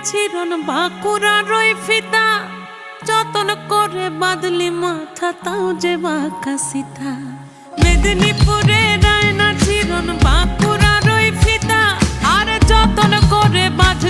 ছিরন বাঁকুড়ার ওই ফিতা, যতন করে বাদলি মাথা তাও যে বাঁকা সিতা। মেদিনীপুরে রায়না ছিরন বাঁকুড়ার ওই ফিতা, আর যতন করে বাঁধ